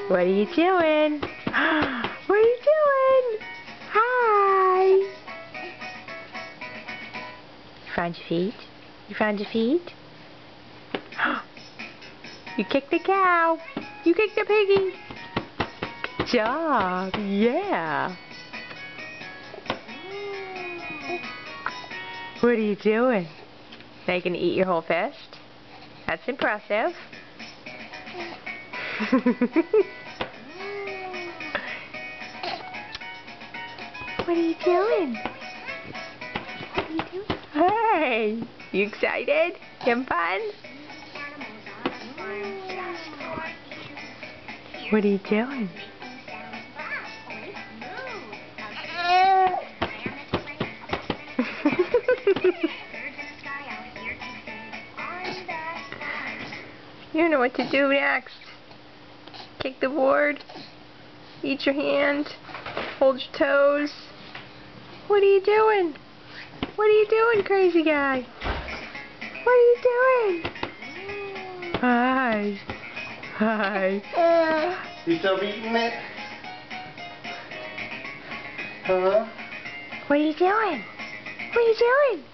What are you doing? What are you doing? Hi. You found your feet? You found your feet? You kicked the cow. You kicked the piggy. Good job. Yeah. What are you doing? Now you can eat your whole fist? That's impressive. What are you doing? What are you doing? Hey! You excited? You having fun? What are you doing? You don't know what to do next. Kick the board. Eat your hand. Hold your toes. What are you doing? What are you doing, crazy guy? What are you doing? Hi. Hi. You still eating it? Huh? What are you doing? What are you doing?